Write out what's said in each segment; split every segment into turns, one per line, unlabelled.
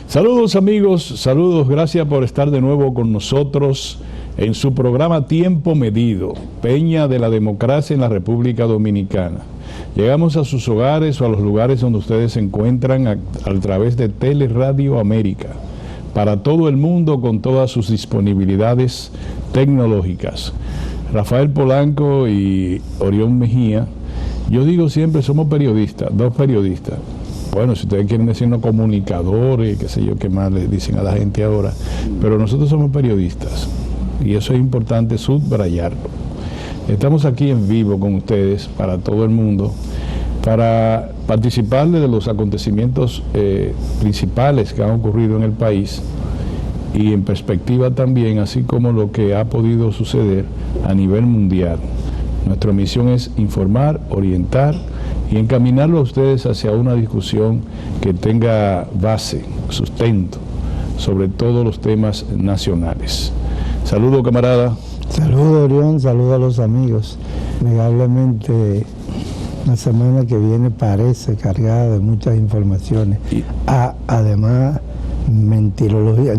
Saludos amigos, saludos, gracias por estar de nuevo con nosotros en su programa Tiempo Medido, Peña de la Democracia en la República Dominicana. Llegamos a sus hogares o a los lugares donde ustedes se encuentran a través de Teleradio América, para todo el mundo con todas sus disponibilidades tecnológicas. Rafael Polanco y Orión Mejía, yo digo siempre somos periodistas, dos periodistas. Bueno, si ustedes quieren decirnos comunicadores, qué sé yo, qué más le dicen a la gente ahora, pero nosotros somos periodistas y eso es importante subrayarlo. Estamos aquí en vivo con ustedes para todo el mundo, para participar de los acontecimientos principales que han ocurrido en el país y en perspectiva también, así como lo que ha podido suceder a nivel mundial. Nuestra misión es informar, orientar y encaminarlo a ustedes hacia una discusión que tenga base, sustento, sobre todos los temas nacionales. Saludo, camarada.
Saludo, Orión, saludo a los amigos. Probablemente la semana que viene parece cargada de muchas informaciones. Además, meteorología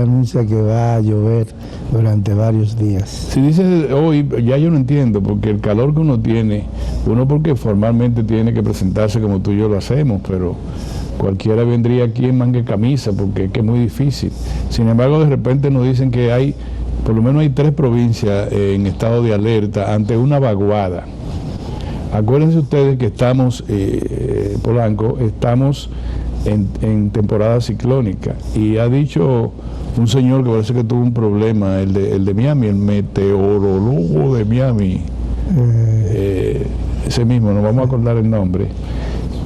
anuncia que va a llover durante varios días.
Si dices hoy, ya yo no entiendo, porque el calor que uno tiene, uno porque formalmente tiene que presentarse como tú y yo lo hacemos, pero cualquiera vendría aquí en manga y camisa, porque es que es muy difícil. Sin embargo, de repente nos dicen que hay, por lo menos hay 3 provincias en estado de alerta ante una vaguada. Acuérdense ustedes que estamos, Polanco, estamos en temporada ciclónica, y ha dicho un señor que parece que tuvo un problema, el de Miami, el meteorólogo de Miami, ese mismo, no vamos a acordar el nombre,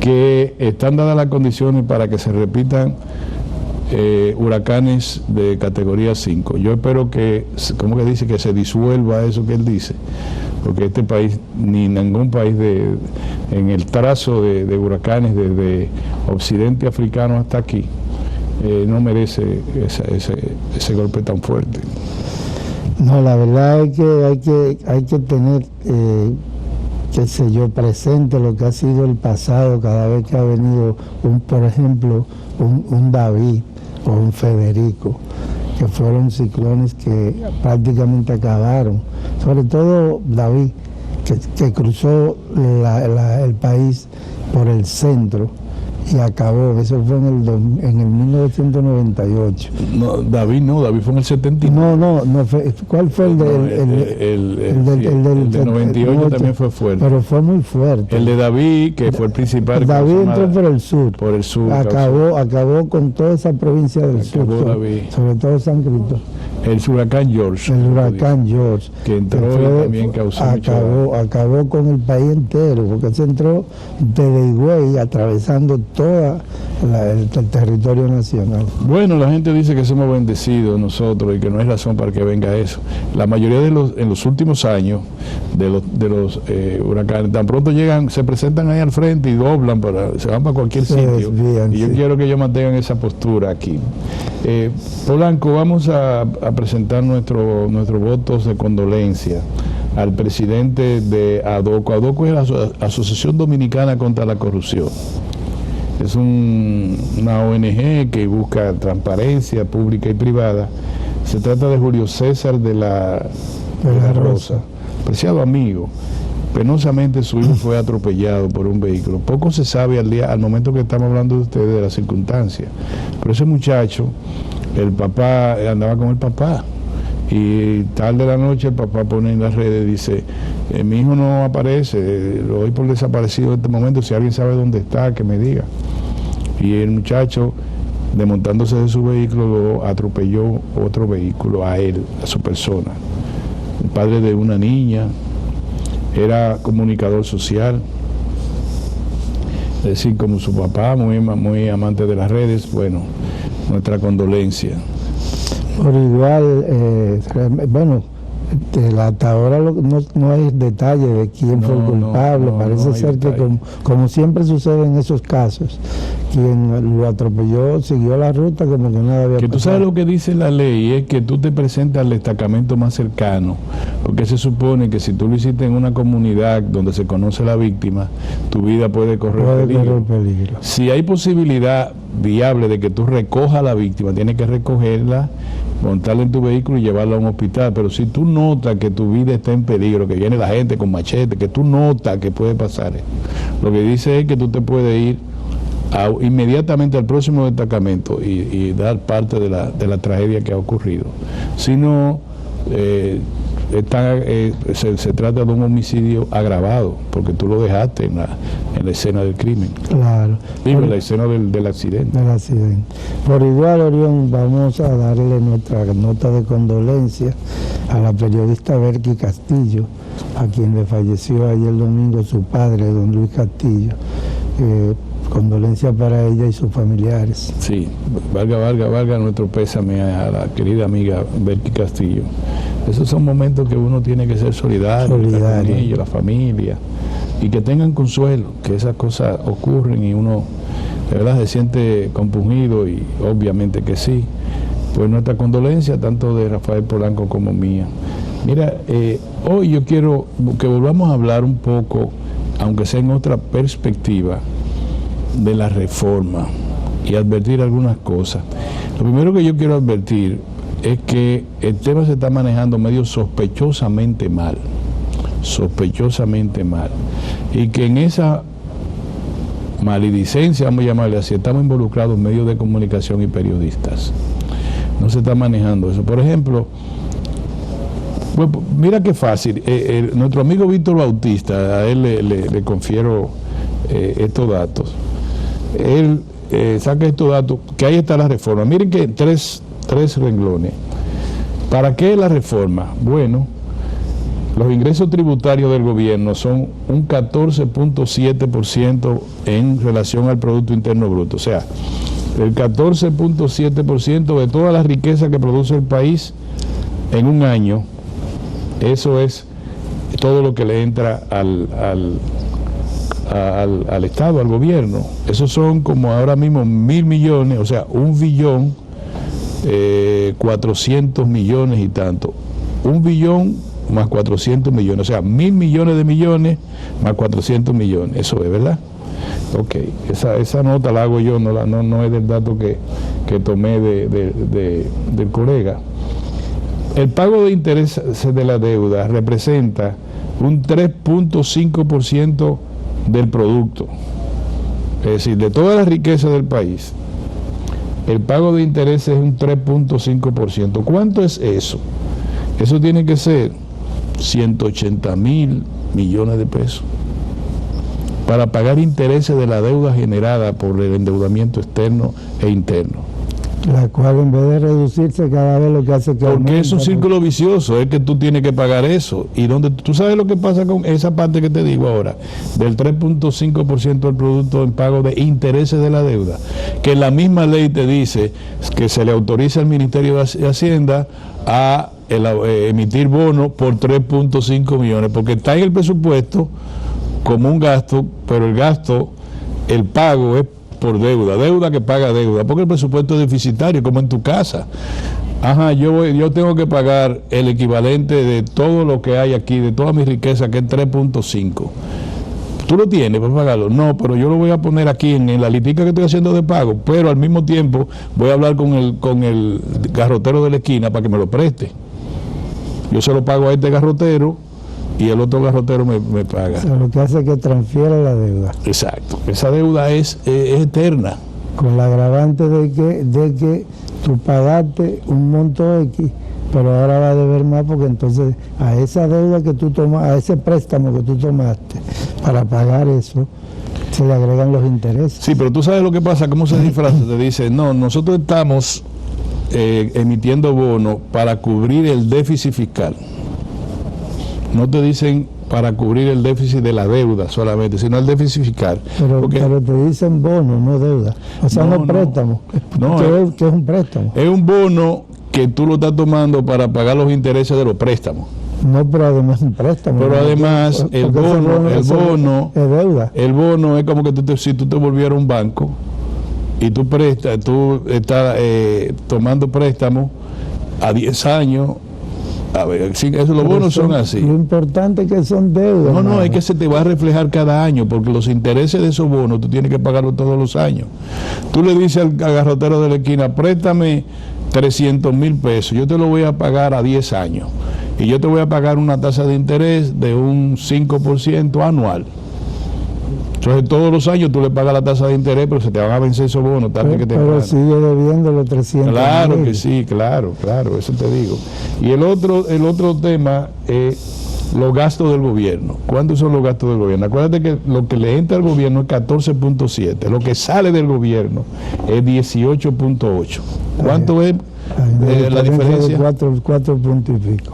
que están dadas las condiciones para que se repitan huracanes de categoría 5. Yo espero que, ¿cómo que dice? Que se disuelva eso que él dice, porque este país, ni ningún país en el trazo de huracanes desde occidente africano hasta aquí, no merece ese golpe tan fuerte.
No, la verdad es que hay que tener, qué sé yo, presente lo que ha sido el pasado cada vez que ha venido, por ejemplo, un David o un Federico, que fueron ciclones que prácticamente acabaron, sobre todo David, que cruzó el país por el centro y acabó. Eso fue en el 1998.
No, David fue en el 79.
No fue, ¿cuál fue el
de 98 también fue fuerte.
Pero fue muy fuerte.
El de David, que fue el principal.
David entró por el sur.
Por el sur.
Acabó con toda esa provincia del sur, sobre todo San Cristóbal.
El huracán George.
El huracán George.
Que entró y también causó
acabó con el país entero, porque se entró desde Higüey, atravesando todo el territorio nacional.
Bueno, la gente dice que somos bendecidos nosotros y que no hay razón para que venga eso. La mayoría en los últimos años de los huracanes, tan pronto llegan, se presentan ahí al frente y doblan, se van para cualquier sitio. Y yo quiero que ellos mantengan esa postura aquí. Polanco, vamos a presentar nuestros votos de condolencia al presidente de ADOCO. ADOCO es la Asociación Dominicana contra la Corrupción. Es una ONG que busca transparencia pública y privada. Se trata de Julio César de la Rosa, preciado amigo. Penosamente su hijo fue atropellado por un vehículo. Poco se sabe al momento que estamos hablando de ustedes de las circunstancias. Pero ese muchacho, el papá andaba con el papá. Y tarde de la noche el papá pone en las redes, dice, mi hijo no aparece, lo doy por desaparecido en este momento, si alguien sabe dónde está, que me diga. Y el muchacho, desmontándose de su vehículo, lo atropelló otro vehículo a él, a su persona. El padre de una niña, era comunicador social, es decir, como su papá, muy amante de las redes. Bueno, nuestra condolencia.
Por igual, bueno, hasta ahora no hay detalle de quién fue el culpable. Parece ser que, como siempre sucede en esos casos, quien lo atropelló siguió la ruta como que nada había
Que tú
pasado.
sabes lo que dice la ley, es que tú te presentas al destacamento más cercano, porque se supone que si tú lo hiciste en una comunidad donde se conoce la víctima, tu vida puede correr peligro. Si hay posibilidad viable de que tú recojas a la víctima, tienes que recogerla, montarla en tu vehículo y llevarla a un hospital. Pero si tú notas que tu vida está en peligro, que viene la gente con machete, que tú notas que puede pasar, lo que dice es que tú te puedes ir inmediatamente al próximo destacamento y dar parte de la tragedia que ha ocurrido. Si no, se trata de un homicidio agravado, porque tú lo dejaste en la escena del crimen.
Claro.
Digo, en la escena del accidente.
Del accidente. Por igual, Orión, vamos a darle nuestra nota de condolencia a la periodista Berky Castillo, a quien le falleció ayer domingo su padre, don Luis Castillo. Condolencia para ella y sus familiares.
Sí, valga nuestro pésame a la querida amiga Berky Castillo. Esos son momentos que uno tiene que ser solidario con ellos, la familia, y que tengan consuelo, que esas cosas ocurren y uno de verdad se siente compungido, y obviamente que sí. Pues nuestra condolencia, tanto de Rafael Polanco como mía. Mira, hoy yo quiero que volvamos a hablar un poco, aunque sea en otra perspectiva, de la reforma y advertir algunas cosas. Lo primero que yo quiero advertir es que el tema se está manejando medio sospechosamente mal, y que en esa maledicencia, vamos a llamarle así, estamos involucrados medios de comunicación y periodistas. No se está manejando eso. Por ejemplo, pues, mira qué fácil, nuestro amigo Víctor Bautista, a él le confiero estos datos. Él saca estos datos, que ahí está la reforma. Miren que tres renglones. ¿Para qué la reforma? Bueno, los ingresos tributarios del gobierno son un 14.7% en relación al Producto Interno Bruto. O sea, el 14.7% de toda la riqueza que produce el país en un año, eso es todo lo que le entra al Estado, al gobierno. Esos son como ahora mismo 1.000 millones, o sea, 1.400 millones y tanto. 1 billón más 400 millones, o sea, 1.000 millones de millones más 400 millones. Eso es, ¿verdad? Ok, esa nota la hago yo, no es del dato que tomé del colega. El pago de intereses de la deuda representa un 3.5% del producto, es decir, de toda la riqueza del país. El pago de intereses es un 3.5%. ¿Cuánto es eso? Eso tiene que ser 180.000 millones de pesos para pagar intereses de la deuda generada por el endeudamiento externo e interno.
La cual, en vez de reducirse cada vez, lo que hace que
porque
aumenta,
es un círculo vicioso, es que tú tienes que pagar eso. Y donde tú sabes lo que pasa con esa parte que te digo ahora, del 3.5% del producto en pago de intereses de la deuda, que la misma ley te dice que se le autoriza al Ministerio de Hacienda a emitir bonos por 3.5 millones, porque está en el presupuesto como un gasto, pero el pago es por deuda que paga deuda, porque el presupuesto es deficitario, como en tu casa. Ajá, yo tengo que pagar el equivalente de todo lo que hay aquí, de toda mi riqueza, que es 3.5. ¿Tú lo tienes para pagarlo? No, pero yo lo voy a poner aquí en la litica que estoy haciendo de pago, pero al mismo tiempo voy a hablar con el garrotero de la esquina para que me lo preste. Yo se lo pago a este garrotero y el otro garrotero me paga.
O sea, lo que hace es que transfiere la deuda.
Exacto. Esa deuda es eterna.
Con la agravante de que tú pagaste un monto X, pero ahora va a deber más, porque entonces a esa deuda que tú tomas, a ese préstamo que tú tomaste para pagar eso, se le agregan los intereses.
Sí, pero tú sabes lo que pasa, cómo se disfraza. Te dice, no, nosotros estamos emitiendo bonos para cubrir el déficit fiscal. No te dicen para cubrir el déficit de la deuda solamente, sino el déficit fiscal.
Pero te dicen bono, no deuda. O sea, no préstamo. ¿Qué es un préstamo?
Es un bono que tú lo estás tomando para pagar los intereses de los préstamos.
No, pero además es un préstamo.
Pero además el bono
es deuda.
El bono es como que si tú te volvieras un banco y tú estás tomando préstamos a 10 años. A ver, los bonos son así.
Lo importante es que son deudas.
No, es que se te va a reflejar cada año, porque los intereses de esos bonos tú tienes que pagarlos todos los años. Tú le dices al garrotero de la esquina, préstame 300,000 pesos, yo te lo voy a pagar a 10 años, y yo te voy a pagar una tasa de interés de un 5% anual. Entonces todos los años tú le pagas la tasa de interés, pero se te van a vencer esos bonos tarde que temprano.
Pero sigue debiendo los 300.
Claro que sí, claro, eso te digo. Y el otro tema es los gastos del gobierno. ¿Cuántos son los gastos del gobierno? Acuérdate que lo que le entra al gobierno es 14.7, lo que sale del gobierno es 18.8. ¿Cuánto es la diferencia?
4 puntos y pico.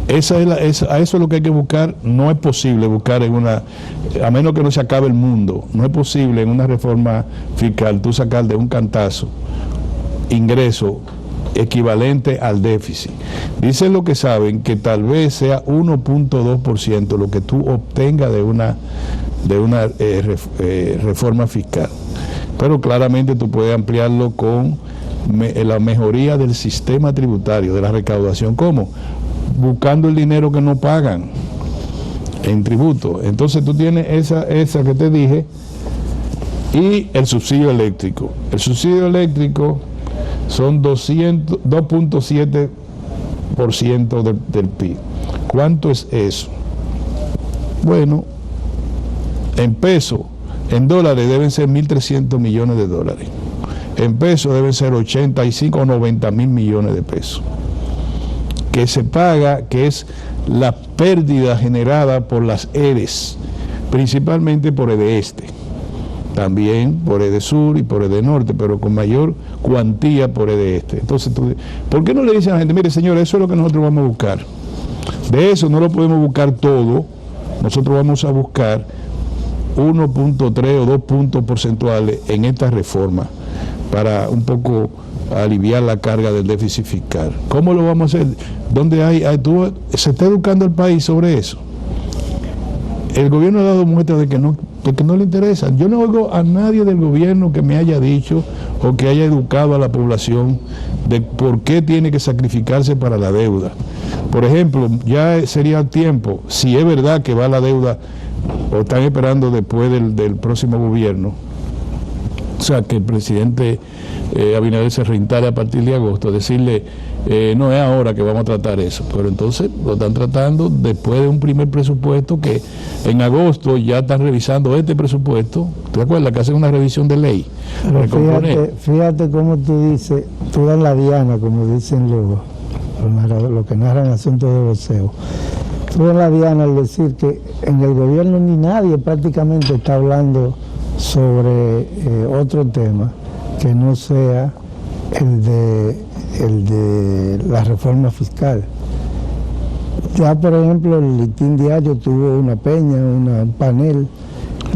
A eso es lo que hay que buscar. No es posible buscar a menos que no se acabe el mundo, no es posible en una reforma fiscal tú sacar de un cantazo ingreso equivalente al déficit. Dicen lo que saben que tal vez sea 1.2% lo que tú obtengas de una reforma fiscal, pero claramente tú puedes ampliarlo con la mejoría del sistema tributario, de la recaudación. ¿Cómo? Buscando el dinero que no pagan en tributo. Entonces tú tienes esa que te dije, y el subsidio eléctrico. El subsidio eléctrico son 2.7% del PIB. ¿Cuánto es eso? Bueno, en pesos, en dólares deben ser 1.300 millones de dólares. En pesos deben ser 85 o 90 mil millones de pesos, que se paga, que es la pérdida generada por las EDES, principalmente por EDESTE, también por EDESUR y por EDENORTE, pero con mayor cuantía por EDESTE. Entonces, ¿por qué no le dicen a la gente, mire señor, eso es lo que nosotros vamos a buscar? De eso no lo podemos buscar todo, nosotros vamos a buscar 1.3 o 2 puntos porcentuales en esta reforma para un poco aliviar la carga del déficit fiscal. ¿Cómo lo vamos a hacer? ¿Dónde se está educando el país sobre eso? El gobierno ha dado muestras de que no le interesa. Yo no oigo a nadie del gobierno que me haya dicho o que haya educado a la población de por qué tiene que sacrificarse para la deuda. Por ejemplo, ya sería tiempo, si es verdad que va la deuda o están esperando después del próximo gobierno, o sea, que el presidente Abinader se reinstale a partir de agosto, decirle, no es ahora que vamos a tratar eso, pero entonces lo están tratando después de un primer presupuesto que en agosto ya están revisando este presupuesto. ¿Te acuerdas que hacen una revisión de ley?
Fíjate cómo tú dices, tú das la diana, como dicen los que narran asuntos de voceo. Tú das la diana al decir que en el gobierno ni nadie prácticamente está hablando sobre otro tema que no sea el de la reforma fiscal. Ya, por ejemplo, el Listín Diario tuvo una peña, un panel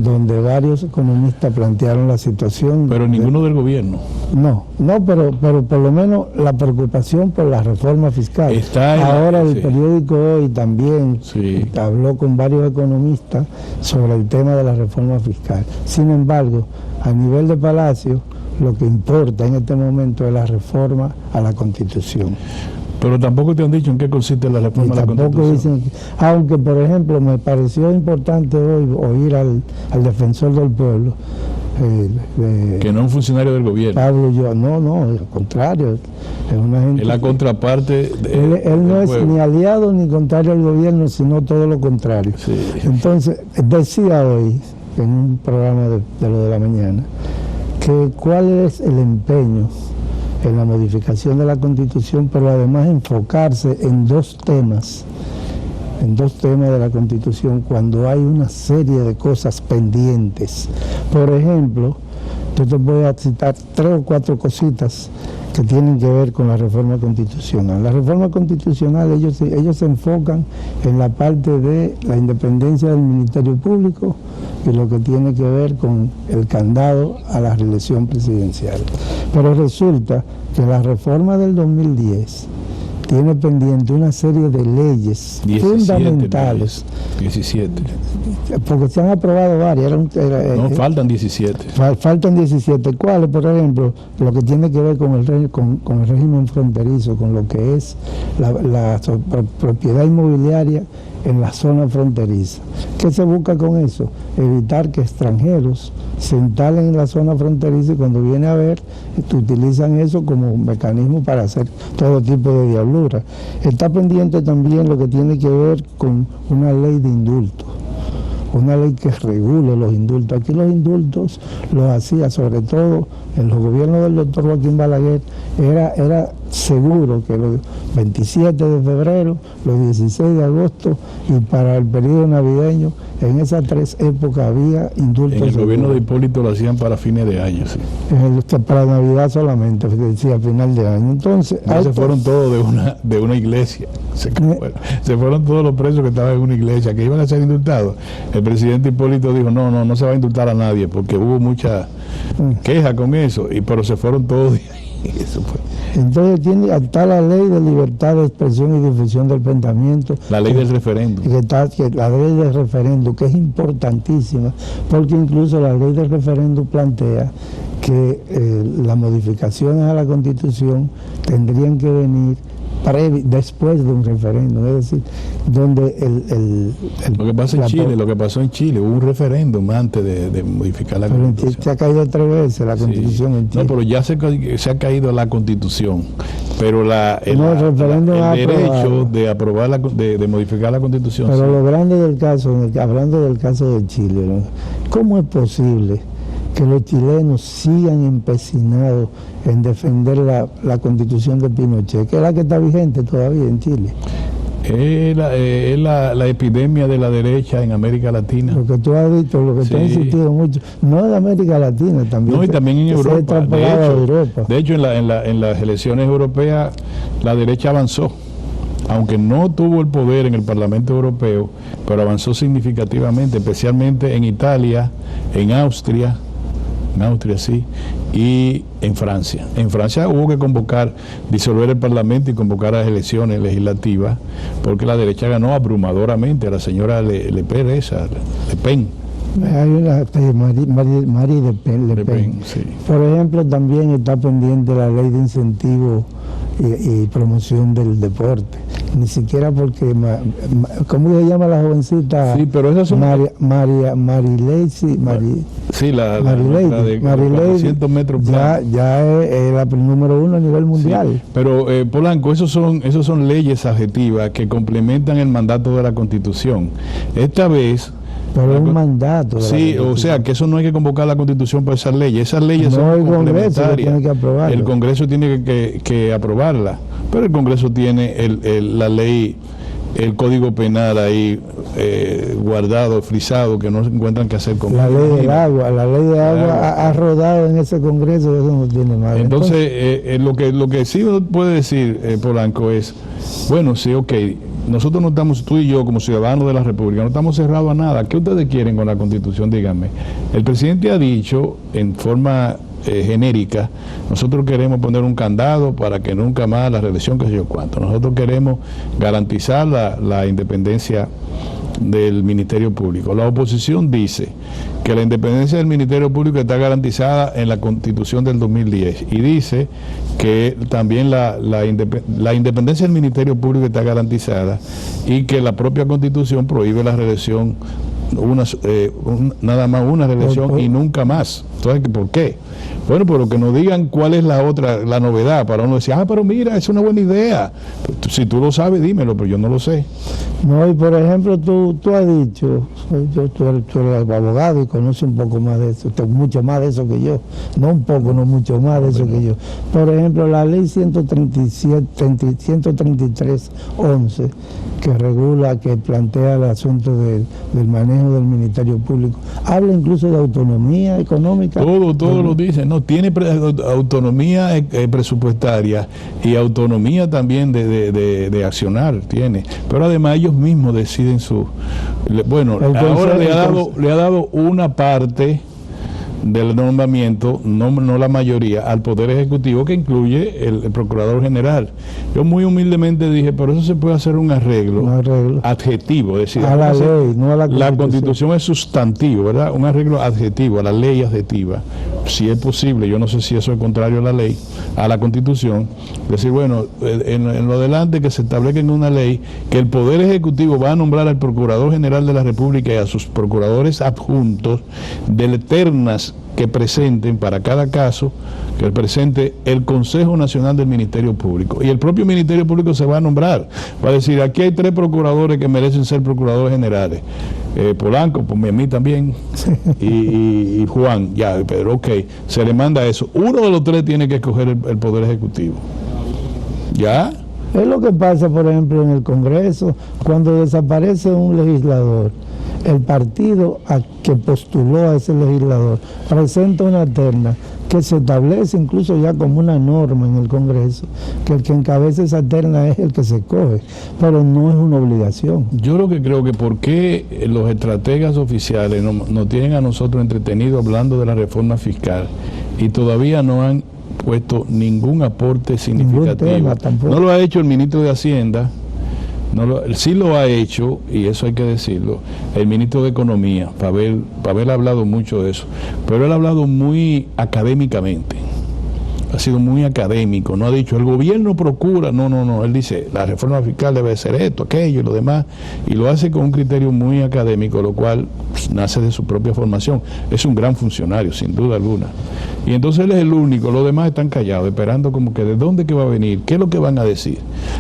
donde varios economistas plantearon la situación.
Pero ninguno del gobierno.
No, pero por lo menos la preocupación por la reforma fiscal. Ahora el periódico Hoy también habló con varios economistas sobre el tema de la reforma fiscal. Sin embargo, a nivel de Palacio, lo que importa en este momento es la reforma a la Constitución.
Pero tampoco te han dicho en qué consiste la reforma a la Constitución.
Dicen, aunque, por ejemplo, me pareció importante hoy oír al defensor del pueblo.
Que no es un funcionario del gobierno.
Pablo, no, al contrario. Es una gente.
Es la contraparte.
Él no es ni aliado ni contrario al gobierno, sino todo lo contrario.
Sí.
Entonces, decía hoy, en un programa de lo de la mañana, que cuál es el empeño en la modificación de la Constitución, pero además enfocarse en dos temas de la Constitución cuando hay una serie de cosas pendientes. Por ejemplo, yo te voy a citar 3 o 4 cositas que tienen que ver con la reforma constitucional. La reforma constitucional, ellos se enfocan en la parte de la independencia del Ministerio Público y lo que tiene que ver con el candado a la reelección presidencial. Pero resulta que la reforma del 2010 tiene pendiente una serie de leyes
17
fundamentales.
17.
Porque se han aprobado varias.
No, faltan 17.
Faltan 17. ¿Cuáles? Por ejemplo, lo que tiene que ver con el régimen fronterizo, con lo que es la propiedad inmobiliaria en la zona fronteriza. ¿Qué se busca con eso? Evitar que extranjeros se instalen en la zona fronteriza y cuando viene a ver, utilizan eso como mecanismo para hacer todo tipo de diabluras. Está pendiente también lo que tiene que ver con una ley de indultos, una ley que regule los indultos. Aquí los indultos los hacía sobre todo en los gobiernos del doctor Joaquín Balaguer, era seguro que los 27 de febrero, los 16 de agosto y para el periodo navideño, en esas 3 épocas había indultos.
En el gobierno de Hipólito lo hacían para fines de año, sí.
Para Navidad solamente, decía final de año. Entonces,
se fueron todos de una iglesia. Se fueron todos los presos que estaban en una iglesia, que iban a ser indultados. El presidente Hipólito dijo, no se va a indultar a nadie, porque hubo mucha queja con eso, pero se fueron todos de ahí. Eso fue.
Entonces está la ley de libertad de expresión y difusión del pensamiento.
La ley del referéndum.
La ley del referéndum, que es importantísima, porque incluso la ley del referéndum plantea que las modificaciones a la Constitución tendrían que venir después de un referéndum, es decir, donde
lo que pasó en Chile, hubo un referéndum antes de modificar la Constitución.
Se ha caído 3 veces la Constitución en Chile.
No, pero ya se ha caído la Constitución, pero el derecho de aprobar de modificar la Constitución.
Pero lo grande del caso, hablando del caso de Chile, ¿no? ¿Cómo es posible que los chilenos sigan empecinados en defender la Constitución de Pinochet, que es la que está vigente todavía en Chile?
Es la epidemia de la derecha en América Latina.
Lo que tú has dicho, lo que tú has insistido mucho, no en América Latina también.
No, y también en Europa. De hecho, en las elecciones europeas, la derecha avanzó. Aunque no tuvo el poder en el Parlamento Europeo, pero avanzó significativamente, especialmente en Italia, en Austria sí, y en Francia. En Francia hubo que disolver el Parlamento y convocar a las elecciones legislativas, porque la derecha ganó abrumadoramente a la señora Le Pen.
Hay una Marie Le Pen.
Sí.
Por ejemplo, también está pendiente la ley de incentivo y promoción del deporte. Ni siquiera porque, ¿cómo se llama la jovencita?
Sí, pero esas son...
Marilady.
Sí, la de 400 metros.
Ya es el número 1 a nivel mundial.
Sí, pero Polanco, esos son leyes adjetivas que complementan el mandato de la Constitución. Esta vez...
Pero es un mandato.
Sí, o sea, que eso no hay que convocar la Constitución para esas leyes. Esas leyes son complementarias. El Congreso tiene que aprobarla. Pero el Congreso tiene la ley, el Código Penal ahí guardado, frisado, que no se encuentran que hacer con
la ley del agua. La ley de agua ha rodado en ese Congreso, eso no tiene más.
Entonces, lo que sí uno puede decir, Polanco, es, bueno, sí, ok, nosotros no estamos, tú y yo como ciudadanos de la República, no estamos cerrados a nada. ¿Qué ustedes quieren con la Constitución? Díganme. El presidente ha dicho en forma genérica, nosotros queremos poner un candado para que nunca más la reelección, que sé yo cuánto. Nosotros queremos garantizar la independencia del Ministerio Público. La oposición dice que la independencia del Ministerio Público está garantizada en la Constitución del 2010 y dice que también la independencia del Ministerio Público está garantizada y que la propia Constitución prohíbe la reelección, nada más una reelección y nunca más. Entonces, ¿por qué? Bueno, pero que nos digan cuál es la novedad, para uno decir, pero mira, es una buena idea. Si tú lo sabes, dímelo, pero yo no lo sé.
No, y por ejemplo, tú has dicho, tú eres abogado y conoces un poco más de eso, mucho más de eso que yo, no un poco, no mucho más de eso que yo. Por ejemplo, la ley 133.11, que regula, que plantea el asunto del manejo del Ministerio Público, habla incluso de autonomía económica.
Todo lo dice, no, tiene autonomía presupuestaria y autonomía también de accionar, tiene, pero además ellos mismos deciden ahora le ha dado una parte del nombramiento, no la mayoría, al Poder Ejecutivo, que incluye el Procurador General. Yo muy humildemente dije, pero eso se puede hacer un arreglo adjetivo, es decir,
a la ley, no a la Constitución.
La Constitución es sustantivo, ¿verdad? Un arreglo adjetivo, a la ley adjetiva, si es posible. Yo no sé si eso es contrario a la ley, a la Constitución. Decir, bueno, en lo adelante que se establezca en una ley que el Poder Ejecutivo va a nombrar al Procurador General de la República y a sus procuradores adjuntos de ternas que presenten para cada caso, que presente el Consejo Nacional del Ministerio Público. Y el propio Ministerio Público se va a nombrar. Va a decir, aquí hay 3 procuradores que merecen ser procuradores generales. Polanco, pues a mí también, y Juan, ya, pero ok, se le manda eso. Uno de los 3 tiene que escoger el Poder Ejecutivo. ¿Ya?
Es lo que pasa, por ejemplo, en el Congreso, cuando desaparece un legislador, el partido que postuló a ese legislador presenta una terna que se establece incluso ya como una norma en el Congreso, que el que encabeza esa terna es el que se coge, pero no es una obligación.
Yo lo que creo que por qué los estrategas oficiales nos tienen a nosotros entretenidos hablando de la reforma fiscal y todavía no han puesto ningún aporte significativo. No lo ha hecho el ministro de Hacienda. Sí lo ha hecho, y eso hay que decirlo, el ministro de Economía, Pavel ha hablado mucho de eso, pero él ha hablado muy académicamente, ha sido muy académico, no ha dicho el gobierno procura, no, él dice la reforma fiscal debe ser esto, aquello y lo demás, y lo hace con un criterio muy académico, lo cual pues, nace de su propia formación. Es un gran funcionario, sin duda alguna. Y entonces él es el único, los demás están callados, esperando como que de dónde que va a venir, qué es lo que van a decir.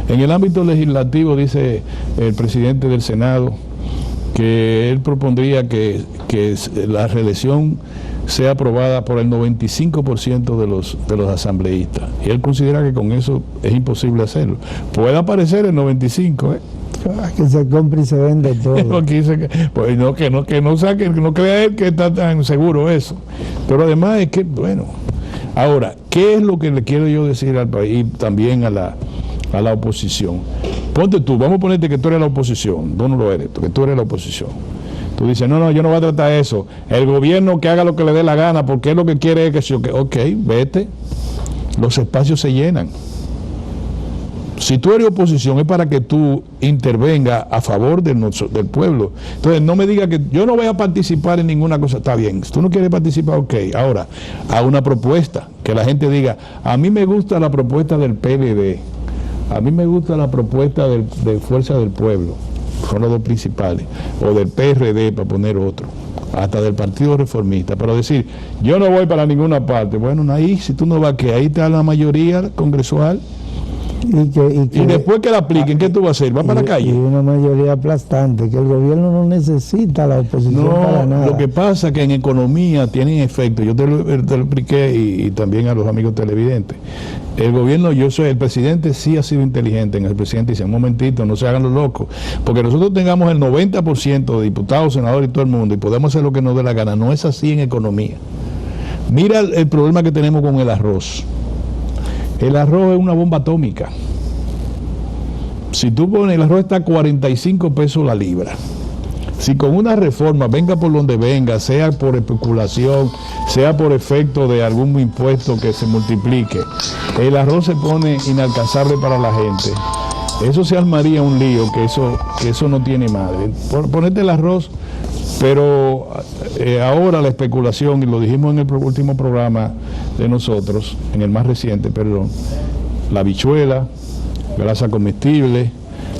En el ámbito legislativo dice el presidente del Senado que él propondría que la reelección sea aprobada por el 95% de los asambleístas. Y él considera que con eso es imposible hacerlo. Puede aparecer el 95%,
que se compre y se vende todo.
Pues no crea él que está tan seguro eso. Pero además es que, bueno, ahora, ¿qué es lo que le quiero yo decir al país y también a la oposición? Ponte tú, vamos a ponerte que tú eres la oposición, tú no lo eres, que tú eres la oposición. Tú dices, no, yo no voy a tratar eso. El gobierno que haga lo que le dé la gana, porque él lo que quiere es que yo, ok, vete, los espacios se llenan. Si tú eres oposición es para que tú intervengas a favor del pueblo. Entonces no me digas que yo no voy a participar en ninguna cosa. Está bien, si tú no quieres participar, ok. Ahora, a una propuesta, que la gente diga, a mí me gusta la propuesta del PLD, a mí me gusta la propuesta de Fuerza del Pueblo, son los 2 principales, o del PRD, para poner otro, hasta del Partido Reformista, pero decir, yo no voy para ninguna parte. Bueno, ahí, si tú no vas, que ahí está la mayoría congresual. Y después que la apliquen, ¿qué tú vas a hacer? ¿Vas para la calle?
Y una mayoría aplastante, que el gobierno no necesita la oposición para nada.
Lo que pasa es que en economía tienen efecto, yo te lo expliqué y también a los amigos televidentes. El gobierno, el presidente sí ha sido inteligente. En el presidente dice, un momentito, no se hagan los locos, porque nosotros tengamos el 90% de diputados, senadores y todo el mundo y podemos hacer lo que nos dé la gana. No es así en economía. Mira el problema que tenemos con el arroz. El arroz es una bomba atómica. Si tú pones, el arroz está a 45 pesos la libra. Si con una reforma, venga por donde venga, sea por especulación, sea por efecto de algún impuesto que se multiplique, el arroz se pone inalcanzable para la gente. Eso se armaría un lío, que eso no tiene madre. Ponete el arroz, pero ahora la especulación, y lo dijimos en el último programa de nosotros, en el más reciente, perdón, la habichuela, grasa comestible,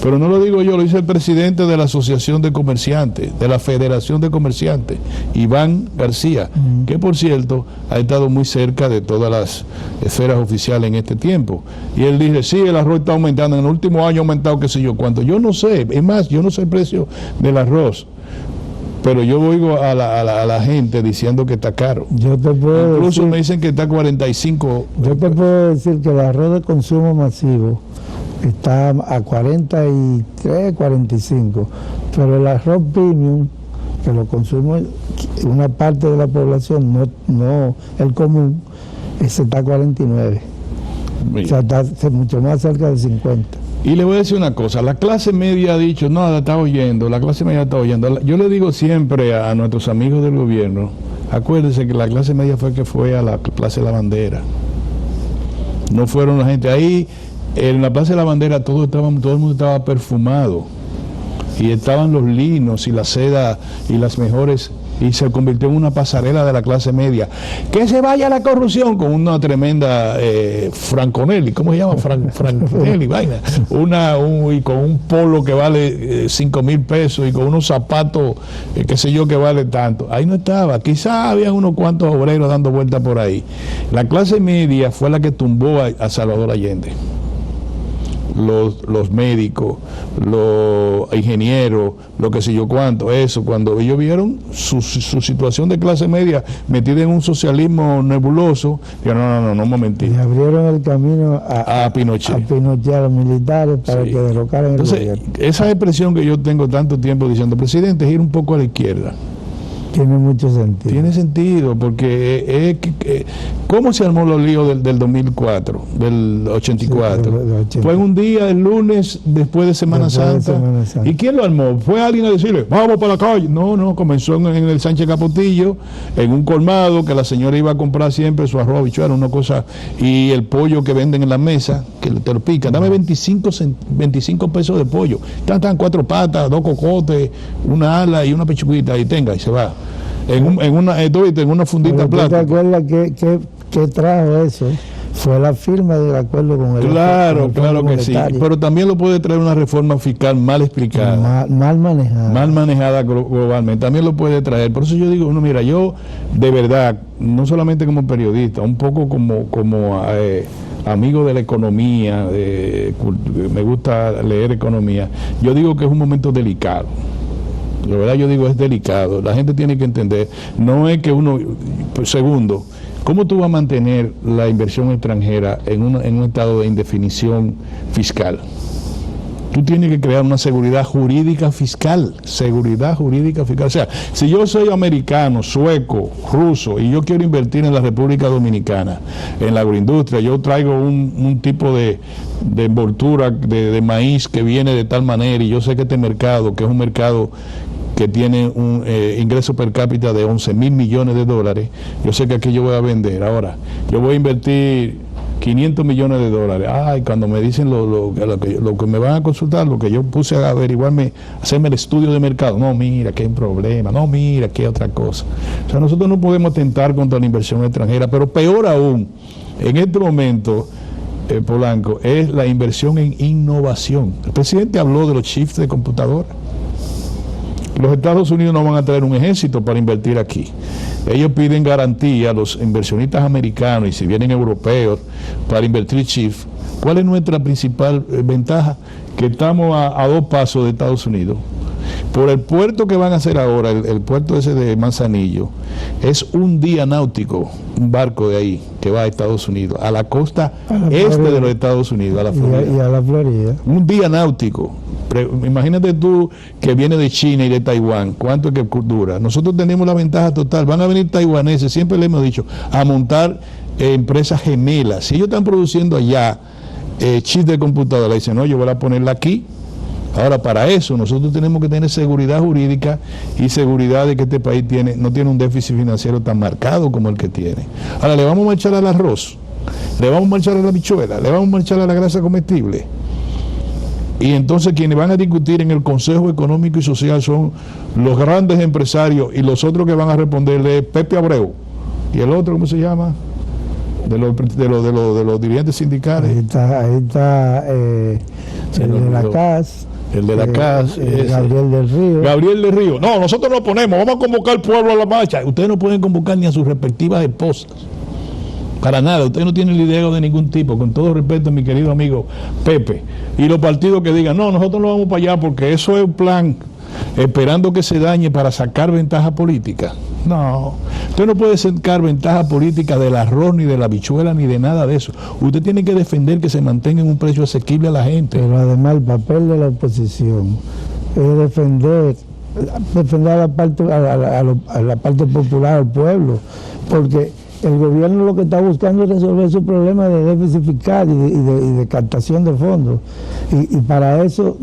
pero no lo digo yo, lo dice el presidente de la Asociación de Comerciantes, de la Federación de Comerciantes, Iván García, que por cierto ha estado muy cerca de todas las esferas oficiales en este tiempo. Y él dice, sí, el arroz está aumentando, en el último año ha aumentado qué sé yo cuánto. Yo no sé, es más, yo no sé el precio del arroz, pero yo oigo a la gente diciendo que está caro. Incluso me dicen que está a 45.
Yo te puedo decir que el arroz de consumo masivo está a 43, 45, pero el arroz premium, que lo consume una parte de la población, no el común, ese está a 49. O sea, está mucho más cerca de 50.
Y le voy a decir una cosa, la clase media ha dicho, no, la está oyendo, la clase media está oyendo. Yo le digo siempre a nuestros amigos del gobierno, Acuérdense que la clase media fue que fue a la Plaza de la Bandera. No fueron la gente ahí. En la Plaza de la Bandera todo el mundo estaba perfumado. Y estaban los linos y la seda y las mejores, y se convirtió en una pasarela de la clase media. Que se vaya la corrupción, con una tremenda Franconelli, ¿cómo se llama? Franconelli, vaina. Y con un polo que vale 5,000 pesos y con unos zapatos, qué sé yo, que vale tanto. Ahí no estaba. Quizás había unos cuantos obreros dando vueltas por ahí. La clase media fue la que tumbó a Salvador Allende. Los médicos, los ingenieros, lo que sé yo cuánto, eso, cuando ellos vieron su situación de clase media metida en un socialismo nebuloso, dijeron, no, un momentito.
Y abrieron el camino a
Pinochet.
A Pinochet, a los militares, para
Sí.
que derrocaran el
Entonces,
gobierno.
esa expresión que yo tengo tanto tiempo diciendo, presidente, ir un poco a la izquierda.
Tiene mucho sentido.
Tiene sentido, porque ¿cómo se armó los líos del 2004, del 84?
Sí, del 80.
Fue en un día, el lunes, después de Semana Santa. ¿Y quién lo armó? ¿Fue alguien a decirle, vamos para la calle? No, comenzó en el Sánchez Capotillo, en un colmado, que la señora iba a comprar siempre su arroz, habichuela, una cosa, y el pollo que venden en la mesa, que te lo pican. Dame 25 pesos de pollo. Están 4 patas, 2 cocotes, una ala y una pechuguita, y tenga, y se va. En una fundita
¿Tú te
plástica.
acuerdas qué trajo eso? Fue la firma del acuerdo con el
Claro
Fondo
que sí.
Monetario.
Pero también lo puede traer una reforma fiscal mal explicada,
Mal manejada.
mal manejada globalmente. También lo puede traer. Por eso yo digo, mira, yo de verdad, no solamente como periodista, un poco como amigo de la economía, me gusta leer economía, yo digo que es un momento delicado. La verdad yo digo es delicado. La gente tiene que entender, no es que uno, segundo, ¿cómo tú vas a mantener la inversión extranjera en un estado de indefinición fiscal? Tú tienes que crear una seguridad jurídica fiscal. O sea, si yo soy americano, sueco, ruso, y yo quiero invertir en la República Dominicana, en la agroindustria, yo traigo un tipo de envoltura de maíz que viene de tal manera, y yo sé que este mercado, que es un mercado que tiene un ingreso per cápita de 11,000 millones de dólares, yo sé que aquí yo voy a vender. Ahora, yo voy a invertir 500 millones de dólares. Ay, cuando me dicen lo que me van a consultar, lo que yo puse a averiguarme, hacerme el estudio de mercado. No, mira, que hay un problema. No, mira, que hay otra cosa. O sea, nosotros no podemos atentar contra la inversión extranjera, pero peor aún, en este momento, Polanco, es la inversión en innovación. El presidente habló de los chips de computadora. Los Estados Unidos no van a traer un ejército para invertir aquí. Ellos piden garantía a los inversionistas americanos y si vienen europeos para invertir chips. ¿Cuál es nuestra principal ventaja? Que estamos a 2 pasos de Estados Unidos. Por el puerto que van a hacer ahora, el puerto ese de Manzanillo, es un día náutico, un barco de ahí que va a Estados Unidos, a la costa este de los Estados Unidos, a la Florida.
Y a la Florida.
Un día náutico. Imagínate tú que viene de China y de Taiwán, ¿cuánto es que dura? Nosotros tenemos la ventaja total, van a venir taiwaneses, siempre le hemos dicho, a montar empresas gemelas. Si ellos están produciendo allá chips de computadora, dicen, no, yo voy a ponerla aquí. Ahora, para eso nosotros tenemos que tener seguridad jurídica y seguridad de que este país no tiene un déficit financiero tan marcado como el que tiene. Ahora, le vamos a marchar al arroz, le vamos a marchar a la habichuela, le vamos a marchar a la grasa comestible. Y entonces quienes van a discutir en el Consejo Económico y Social son los grandes empresarios, y los otros que van a responderle es Pepe Abreu y el otro, ¿cómo se llama? De los dirigentes sindicales.
Ahí está el de la CAS.
El de la CAS.
Gabriel del Río.
Gabriel del Río. No, nosotros nos ponemos, vamos a convocar al pueblo a la marcha. Ustedes no pueden convocar ni a sus respectivas esposas. Para nada, ustedes no tienen liderazgo de ningún tipo, con todo respeto, mi querido amigo Pepe. Y los partidos que digan, no, nosotros no vamos para allá porque eso es un plan, esperando que se dañe para sacar ventaja política. No, usted no puede sacar ventaja política del arroz, ni de la habichuela, ni de nada de eso. Usted tiene que defender que se mantenga en un precio asequible a la gente.
Pero además el papel de la oposición es defender a la parte popular, al pueblo, porque el gobierno lo que está buscando es resolver su problema de déficit fiscal y de captación de fondos. Y para eso,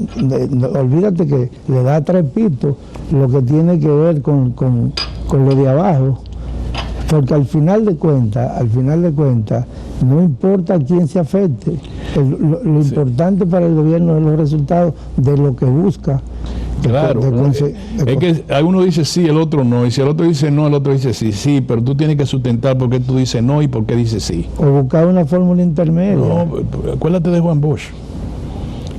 olvídate que le da 3 pitos lo que tiene que ver con lo de abajo. Porque al final de cuentas, no importa quién se afecte, lo importante para el gobierno es los resultados de lo que busca.
Claro, es que uno dice sí, el otro no, y si el otro dice no, el otro dice sí, sí, pero tú tienes que sustentar por qué tú dices no y por qué dices sí.
O buscar una fórmula intermedia.
No, acuérdate de Juan Bosch,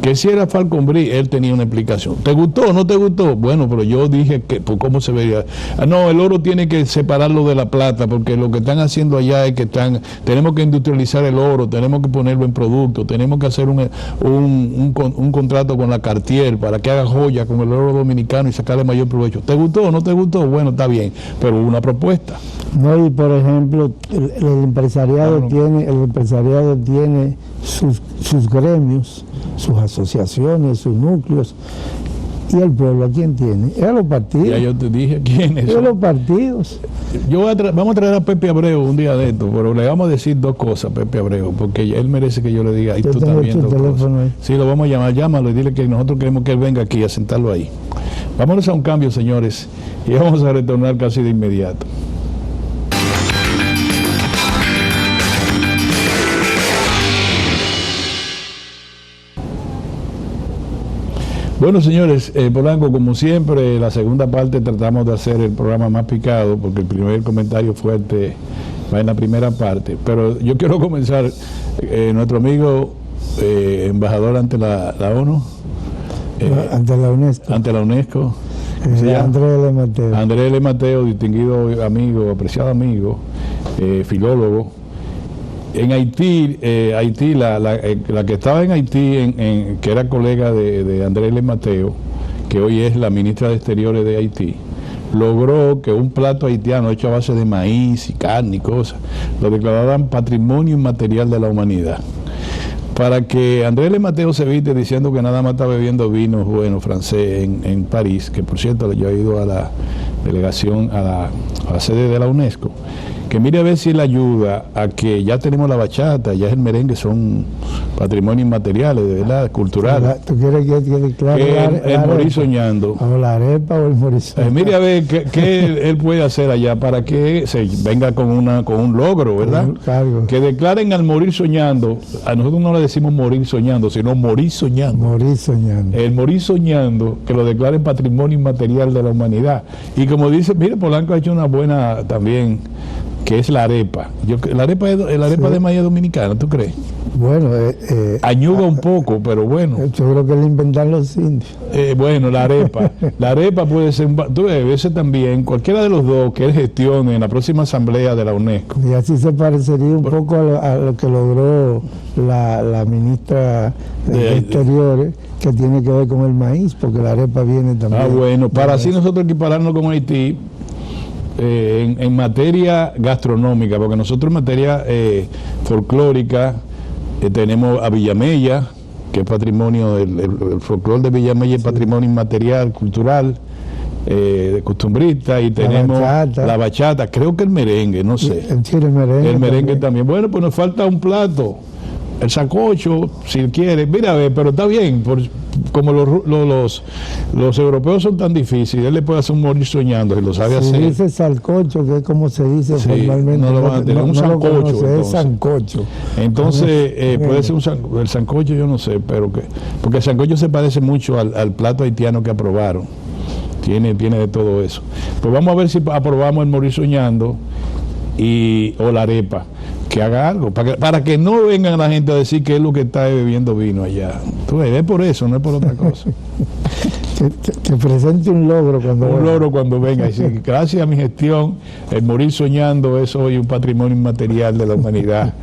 que si era Falcon Bridge, él tenía una explicación. ¿Te gustó o no te gustó? Bueno, pero yo dije que pues, cómo se veía. No, el oro tiene que separarlo de la plata, porque lo que están haciendo allá es que tenemos que industrializar el oro, tenemos que ponerlo en producto, tenemos que hacer un contrato con la Cartier para que haga joya con el oro dominicano y sacarle mayor provecho. ¿Te gustó o no te gustó? Bueno, está bien, pero hubo una propuesta.
No, y por ejemplo, el empresariado tiene sus gremios, sus asociaciones, sus núcleos, y el pueblo, ¿a quién tiene? Es a los partidos.
Ya yo te dije quién es.
Es a los partidos.
Vamos a traer a Pepe Abreu un día de esto, pero le vamos a decir dos cosas a Pepe Abreu, porque él merece que yo le diga, y tú también dos cosas. Sí, lo vamos a llamar, llámalo y dile que nosotros queremos que él venga aquí a sentarlo ahí. Vámonos a un cambio, señores, y vamos a retornar casi de inmediato. Bueno, señores, Polanco, como siempre, la segunda parte tratamos de hacer el programa más picado, porque el primer comentario fuerte va en la primera parte. Pero yo quiero comenzar, nuestro amigo embajador ante la ONU.
Ante la UNESCO.
Ante la UNESCO.
Andrés L. Mateo.
Andrés L. Mateo, distinguido amigo, apreciado amigo, filólogo. En Haití, la que estaba en Haití, que era colega de Andrés L. Mateo, que hoy es la ministra de Exteriores de Haití, logró que un plato haitiano hecho a base de maíz y carne y cosas, lo declararan patrimonio inmaterial de la humanidad. Para que Andrés L. Mateo se evite diciendo que nada más está bebiendo vino bueno francés en París, que por cierto yo he ido a la delegación, a la sede de la UNESCO, que mire a ver si le ayuda a que ya tenemos la bachata, ya el merengue son patrimonios inmateriales, de verdad, culturales.
¿Tú quieres que declare
el morir soñando?
O la arepa o el morir soñando.
Mire a ver qué él puede hacer allá para que se venga con un logro, ¿verdad? Que declaren al morir soñando. A nosotros no le decimos morir soñando, sino morir soñando.
Morir soñando.
El morir soñando, que lo declaren patrimonio inmaterial de la humanidad. Y como dice, mire, Polanco ha hecho una buena también, que es la arepa. La arepa sí. De maíz dominicana, ¿tú crees?
Bueno,
añuga un poco, pero bueno.
Yo creo que lo inventan los indios.
Bueno, la arepa puede ser, tú ves, ese también, cualquiera de los dos que él gestione en la próxima asamblea de la UNESCO.
Y así se parecería un poco a lo que logró la ministra de Exteriores, que tiene que ver con el maíz, porque la arepa viene también.
Bueno, para así nosotros equipararnos con Haití, en materia gastronómica, porque nosotros en materia folclórica tenemos a Villamella, que es patrimonio, el folclore de Villamella es patrimonio inmaterial, cultural, costumbrista, y tenemos la bachata, creo que el merengue, no sé. El merengue también. Bueno, pues nos falta un plato. El sancocho, si quiere, mira, a ver, pero está bien, como los europeos son tan difíciles, él le puede hacer un morir soñando, si lo sabe hacer.
Si dice sancocho, que es como se dice formalmente.
No lo van a tener, un sancocho.
Es sancocho.
Entonces, puede ser el sancocho, yo no sé, porque el sancocho se parece mucho al plato haitiano que aprobaron. Tiene de todo eso. Pues vamos a ver si aprobamos el morir soñando o la arepa. Que haga algo, para que no vengan la gente a decir que es lo que está bebiendo vino allá. Tú ves, es por eso, no es por otra cosa.
que presente un logro
cuando venga. Y si, gracias a mi gestión, el morir soñando es hoy un patrimonio inmaterial de la humanidad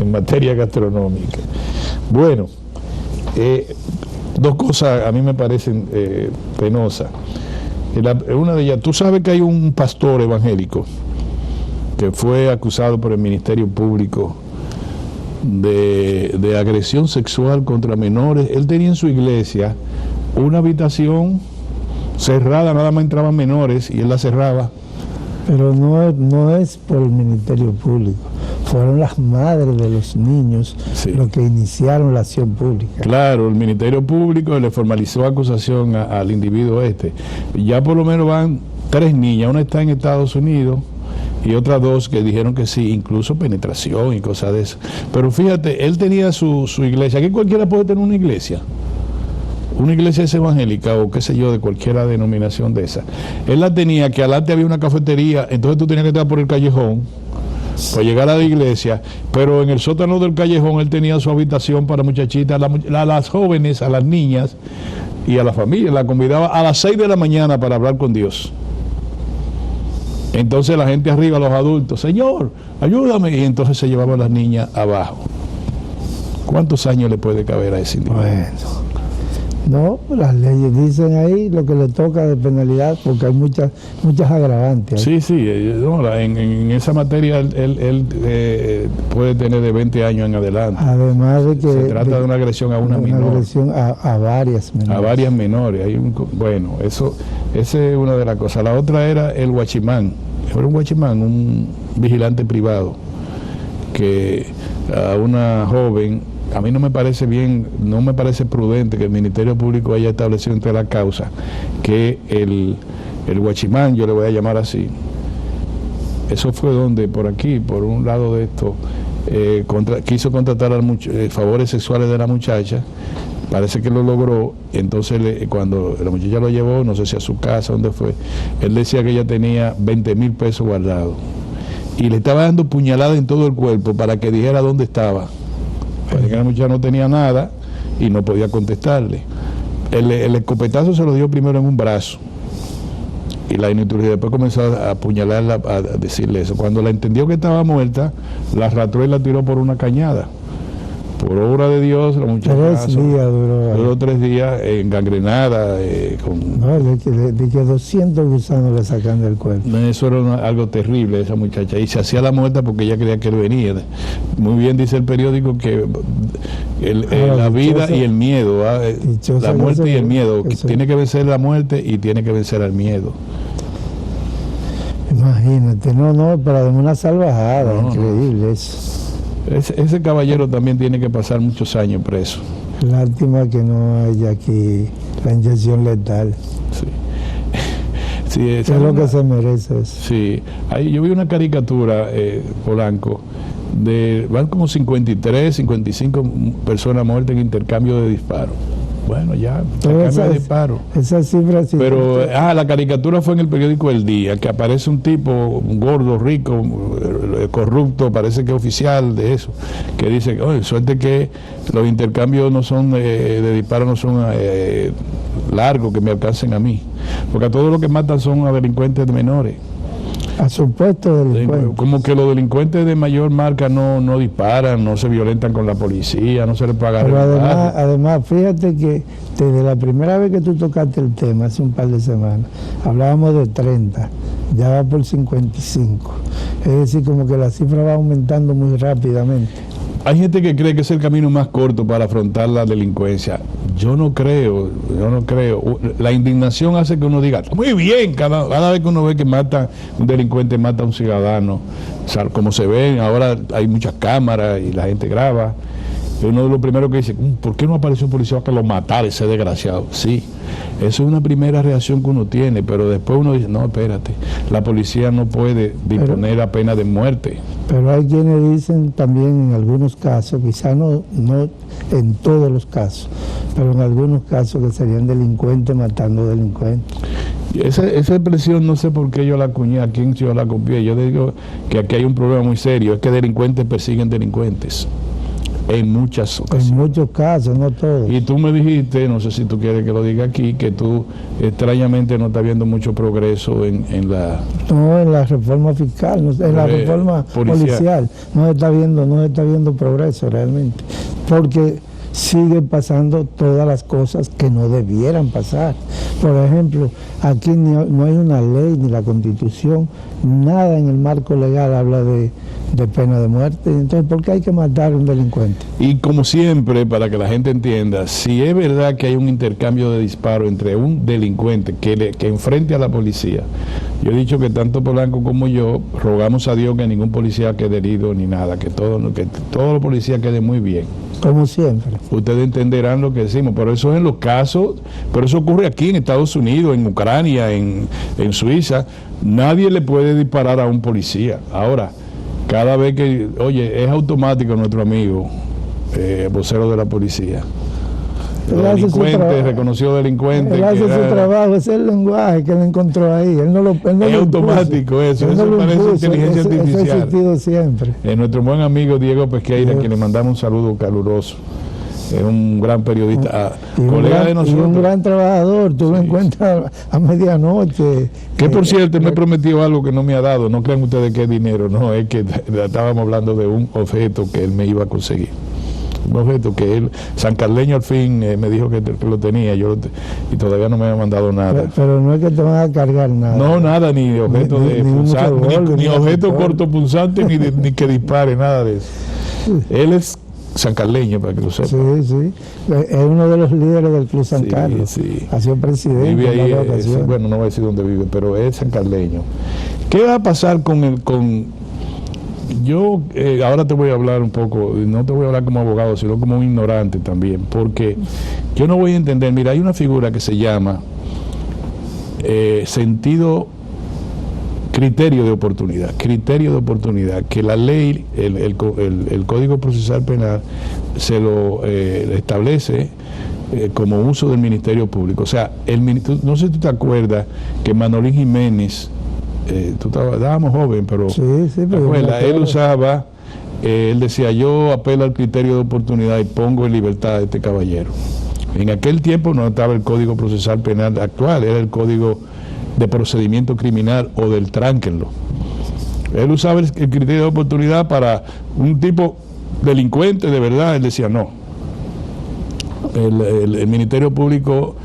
en materia gastronómica. Bueno, dos cosas a mí me parecen penosas. Una de ellas, tú sabes que hay un pastor evangélico que fue acusado por el Ministerio Público de agresión sexual contra menores. Él tenía en su iglesia una habitación cerrada, nada más entraban menores y él la cerraba.
Pero no es por el Ministerio Público, fueron las madres de los niños los que iniciaron la acción pública.
Claro, el Ministerio Público le formalizó acusación al individuo este. Ya por lo menos van 3 niñas, una está en Estados Unidos, y otras 2 que dijeron que sí, incluso penetración y cosas de eso. Pero fíjate, él tenía su iglesia. Aquí cualquiera puede tener una iglesia es evangélica o qué sé yo, de cualquiera denominación de esa. Él la tenía, que adelante había una cafetería, entonces tú tenías que estar por el callejón para llegar a la iglesia, pero en el sótano del callejón él tenía su habitación para muchachitas, a las jóvenes, a las niñas y a la familia, la convidaba a las 6 de la mañana para hablar con Dios. Entonces la gente arriba, los adultos, Señor, ayúdame, y entonces se llevaban a las niñas abajo. ¿Cuántos años le puede caber a ese individuo?
Bueno, no, las leyes dicen ahí lo que le toca de penalidad, porque hay muchas agravantes.
Sí, no, en esa materia él puede tener de 20 años en adelante.
Además de que
se trata de una agresión a una menor.
Agresión a varias menores.
A varias menores. Bueno, esa es una de las cosas. La otra era el guachimán. Era un guachimán, un vigilante privado, que a una joven, a mí no me parece bien, no me parece prudente que el Ministerio Público haya establecido entre la causa que el guachimán, yo le voy a llamar así, eso fue donde, por aquí, por un lado de esto, quiso contratar favores sexuales de la muchacha, parece que lo logró, entonces cuando la muchacha lo llevó, no sé si a su casa, dónde fue, él decía que ella tenía 20,000 pesos guardados y le estaba dando puñalada en todo el cuerpo para que dijera dónde estaba. Parece que la muchacha no tenía nada y no podía contestarle. El escopetazo se lo dio primero en un brazo y la inutilización, después comenzó a apuñalarla, a decirle eso. Cuando la entendió que estaba muerta, la arrastró y la tiró por una cañada. Por obra de Dios, la muchacha duró 3 días engangrenada.
No, de que 200 gusanos le sacan del cuerpo.
Eso era algo terrible, esa muchacha. Y se hacía la muerta porque ella creía que él venía. Muy bien dice el periódico que la vida y el miedo, la muerte y el miedo, que tiene que vencer la muerte y tiene que vencer al miedo.
Imagínate, pero además una salvajada, increíble eso.
Ese caballero también tiene que pasar muchos años preso.
Lástima que no haya aquí la inyección letal.
Sí,
es lo que se merece eso.
Sí, yo vi una caricatura, Polanco, van como 53, 55 personas muertas en intercambio de disparos. Bueno, ya, intercambio de disparos.
Esa cifra sí.
Pero, la caricatura fue en el periódico El Día, que aparece un tipo, un gordo, rico, corrupto, parece que oficial de eso, que dice, oye, suerte que los intercambios no son, de disparos no son largos, que me alcancen a mí. Porque a todos los que matan son a delincuentes menores.
A supuestos delincuentes.
Como que los delincuentes de mayor marca no disparan, no se violentan con la policía, no se les paga.
Pero además, fíjate que desde la primera vez que tú tocaste el tema, hace un par de semanas, hablábamos de 30, ya va por 55. Es decir, como que la cifra va aumentando muy rápidamente.
Hay gente que cree que es el camino más corto para afrontar la delincuencia. Yo no creo. La indignación hace que uno diga, muy bien, cada vez que uno ve que un delincuente mata a un ciudadano, como se ven, ahora hay muchas cámaras y la gente graba. Uno de los primeros que dice, ¿por qué no apareció un policía que lo matara ese desgraciado? Sí, eso es una primera reacción que uno tiene, pero después uno dice, no, espérate, la policía no puede disponer a pena de muerte.
Pero hay quienes dicen también en algunos casos, quizá no en todos los casos, pero en algunos casos que serían delincuentes matando delincuentes.
Esa expresión no sé por qué yo la acuñé, a quién yo la copié. Yo digo que aquí hay un problema muy serio, es que delincuentes persiguen delincuentes. En muchas ocasiones.
En muchos casos, no todos.
Y tú me dijiste, no sé si tú quieres que lo diga aquí, que tú extrañamente no estás viendo mucho progreso en la...
No, en la reforma fiscal, en la reforma policial. No se está viendo progreso realmente. Porque siguen pasando todas las cosas que no debieran pasar. Por ejemplo, aquí no hay una ley ni la Constitución, nada en el marco legal habla de pena de muerte. Entonces, ¿por qué hay que matar a un delincuente?
Y como siempre, para que la gente entienda, si es verdad que hay un intercambio de disparos entre un delincuente que enfrente a la policía, yo he dicho que tanto Polanco como yo rogamos a Dios que ningún policía quede herido ni nada, que todos los policías queden muy bien.
Como siempre.
Ustedes entenderán lo que decimos, pero eso es en los casos, pero eso ocurre aquí en Estados Unidos, en Ucrania, en Suiza. Nadie le puede disparar a un policía. Ahora, cada vez que, oye, es automático nuestro amigo, vocero de la policía. Delincuente, reconocido delincuente.
Él hace su trabajo, ese es el lenguaje que él encontró ahí. Él no
es automático eso parece inteligencia artificial.
Eso ha existido siempre.
Nuestro buen amigo Diego Pesqueira, quien le mandamos un saludo caluroso. Es un gran periodista, colega de nosotros.
Y un gran trabajador, tú lo encuentras a medianoche.
Que por cierto, me prometió algo que no me ha dado. No crean ustedes que es dinero, no, es que estábamos hablando de un objeto que él me iba a conseguir. Un objeto que él, San Carleño al fin me dijo que lo tenía, y todavía no me ha mandado nada.
Pero no es que te van a cargar nada.
No, nada, ni objeto de punzante, ni objeto cortopunzante, ni que dispare, nada de eso. Él es sancarleño, para que lo sepa.
Sí, sí. Es uno de los líderes del Club San Carlos.
Sí.
Ha sido presidente.
Vive ahí, bueno, no voy a decir dónde vive, pero es sancarleño. ¿Qué va a pasar yo ahora te voy a hablar un poco, no te voy a hablar como abogado, sino como un ignorante también, porque yo no voy a entender. Mira, hay una figura que se llama criterio de oportunidad, que la ley, el Código Procesal Penal se lo establece como uso del Ministerio Público. O sea, no sé si tú te acuerdas que Manolín Jiménez, estábamos joven, pero él usaba, él decía, yo apelo al criterio de oportunidad y pongo en libertad a este caballero. En aquel tiempo no estaba el Código Procesal Penal actual, era el Código de Procedimiento Criminal o del tránquenlo. Él usaba el criterio de oportunidad para un tipo delincuente de verdad. Él decía no, el Ministerio Público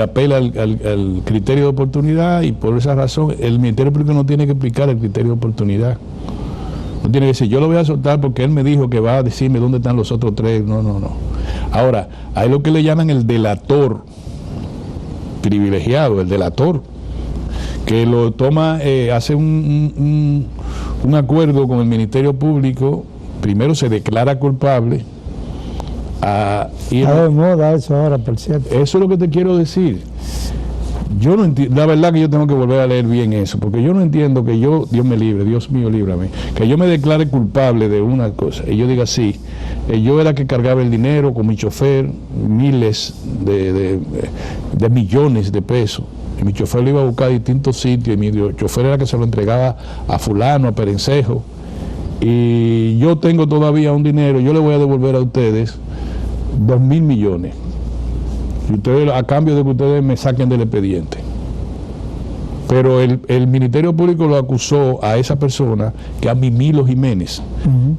apela al criterio de oportunidad, y por esa razón el Ministerio Público no tiene que aplicar el criterio de oportunidad. No tiene que decir, yo lo voy a soltar porque él me dijo que va a decirme dónde están los otros tres. No. Ahora, hay lo que le llaman el delator privilegiado, el delator, que lo toma, hace un acuerdo con el Ministerio Público. Primero se declara culpable.
Está de moda eso ahora, por cierto.
Eso es lo que te quiero decir. Yo no entiendo, la verdad que yo tengo que volver a leer bien eso, porque yo no entiendo que Dios me libre, Dios mío, líbrame, que yo me declare culpable de una cosa y yo diga sí, yo era que cargaba el dinero con mi chofer, miles de millones de pesos, y mi chofer lo iba a buscar a distintos sitios, y mi chofer era que se lo entregaba a fulano, a Perencejo, y yo tengo todavía un dinero, yo le voy a devolver a ustedes 2.000 millones. Y ustedes, a cambio de que ustedes me saquen del expediente. Pero el Ministerio Público lo acusó a esa persona, que a Mimilo Jiménez,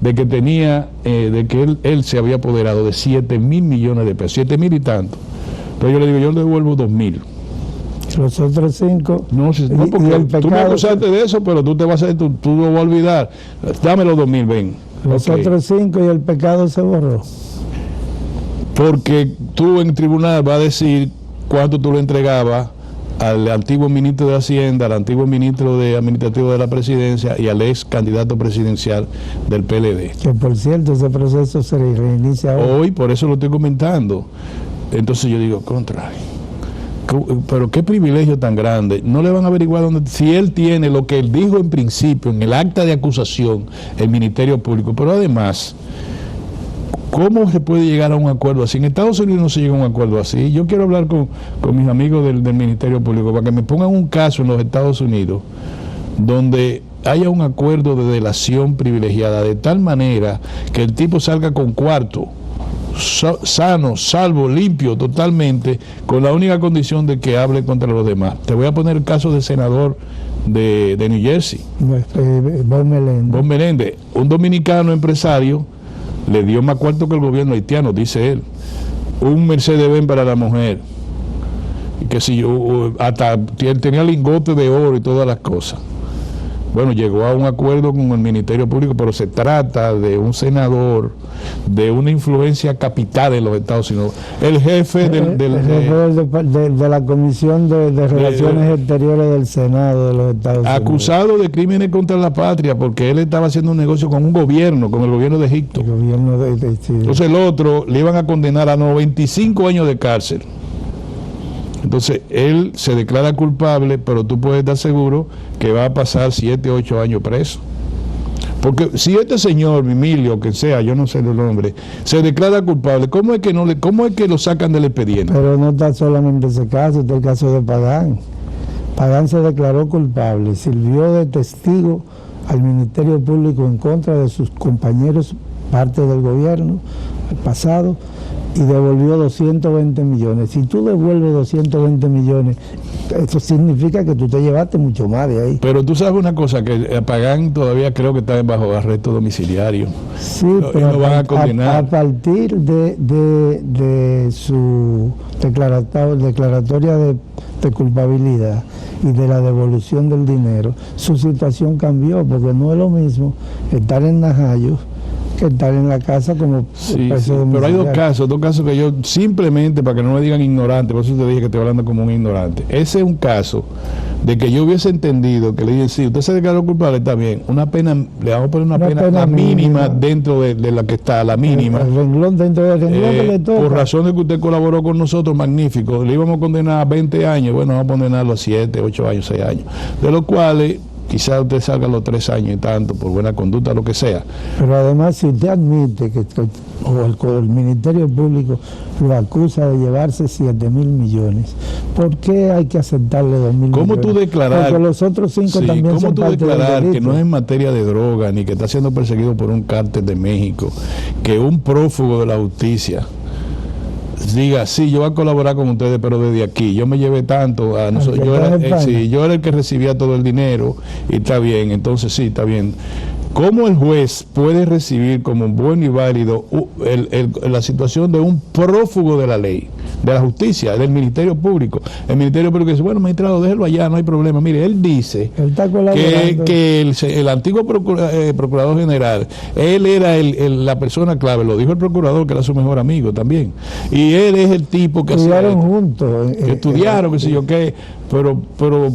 de que tenía, de que él se había apoderado de 7.000 millones de pesos, 7.000 y tanto. Entonces yo le digo, yo le devuelvo 2.000.
Los otros 5.
No, porque tú me acusaste de eso, pero tú te vas a tú lo vas a olvidar. Dame los 2.000, ven.
Los otros 5 y el pecado se borró.
Porque tú en tribunal vas a decir cuánto tú le entregabas al antiguo ministro de Hacienda, al antiguo ministro de Administrativo de la Presidencia y al ex candidato presidencial del PLD.
Que por cierto, ese proceso se reinicia
hoy, por eso lo estoy comentando. Entonces yo digo, contrario. Pero qué privilegio tan grande. No le van a averiguar dónde, si él tiene lo que él dijo en principio, en el acta de acusación, el Ministerio Público, pero además, ¿cómo se puede llegar a un acuerdo así? En Estados Unidos no se llega a un acuerdo así. Yo quiero hablar con mis amigos del Ministerio Público para que me pongan un caso en los Estados Unidos donde haya un acuerdo de delación privilegiada, de tal manera que el tipo salga con cuarto, sano, salvo, limpio totalmente, con la única condición de que hable contra los demás. Te voy a poner el caso del senador de New Jersey, Bob Meléndez, un dominicano empresario. Le dio más cuarto que el gobierno haitiano, dice él. Un Mercedes-Benz para la mujer. Y que si yo, hasta tenía lingotes de oro y todas las cosas. Bueno, llegó a un acuerdo con el Ministerio Público, pero se trata de un senador de una influencia capital en los Estados Unidos. El jefe
de la Comisión de Relaciones Exteriores del Senado de los Estados Unidos.
Acusado de crímenes contra la patria porque él estaba haciendo un negocio con un gobierno, con el gobierno de Egipto.
El gobierno sí.
Entonces el otro le iban a condenar a 95 años de cárcel. Entonces él se declara culpable, pero tú puedes estar seguro que va a pasar 7, 8 años preso. Porque si este señor, Emilio, que sea, yo no sé el nombre, se declara culpable, ¿cómo es que lo sacan del expediente?
Pero no está solamente ese caso, está el caso de Pagán. Pagán se declaró culpable, sirvió de testigo al Ministerio Público en contra de sus compañeros, parte del gobierno, el pasado, y devolvió 220 millones. Si tú devuelves 220 millones, eso significa que tú te llevaste mucho más de ahí.
Pero tú sabes una cosa, que Pagán todavía creo que está bajo arresto domiciliario.
Sí, pero
lo van a condenar.
A partir de su declaratoria de culpabilidad y de la devolución del dinero, su situación cambió, porque no es lo mismo estar en Najayo que estar en la casa como
sí, pero hay dos casos que yo simplemente, para que no me digan ignorante, por eso te dije que estoy hablando como un ignorante. Ese es un caso de que yo hubiese entendido que le dije, sí, usted se declaró culpable, está bien, una pena, le vamos a poner una pena la mínima dentro de la que está, la mínima.
El renglón dentro del renglón que le toca.
Por razón de que usted colaboró con nosotros, magnífico, le íbamos a condenar a 20 años, bueno, vamos a condenarlo a 7, 8 años, 6 años, de los cuales quizás usted salga los 3 años y tanto, por buena conducta, lo que sea.
Pero además, si usted admite que el Ministerio Público lo acusa de llevarse 7 mil millones, ¿por qué hay que aceptarle 2 mil millones?
¿Cómo tú declarar?
Porque los otros 5 también son parte del delito.
¿Cómo tú declarar que no es en materia de droga, ni que está siendo perseguido por un cártel de México, que un prófugo de la justicia diga, sí, yo voy a colaborar con ustedes, pero desde aquí, yo me llevé tanto, yo era el que recibía todo el dinero, y está bien, entonces sí, está bien. ¿Cómo el juez puede recibir como bueno y válido la situación de un prófugo de la ley, de la justicia, del Ministerio Público? El Ministerio Público dice, bueno, magistrado, déjelo allá, no hay problema. Mire, él dice que el antiguo procurador general, él era la persona clave, lo dijo el procurador, que era su mejor amigo también. Y él es el tipo que
estudiaron juntos.
Que estudiaron, qué sé yo qué. Pero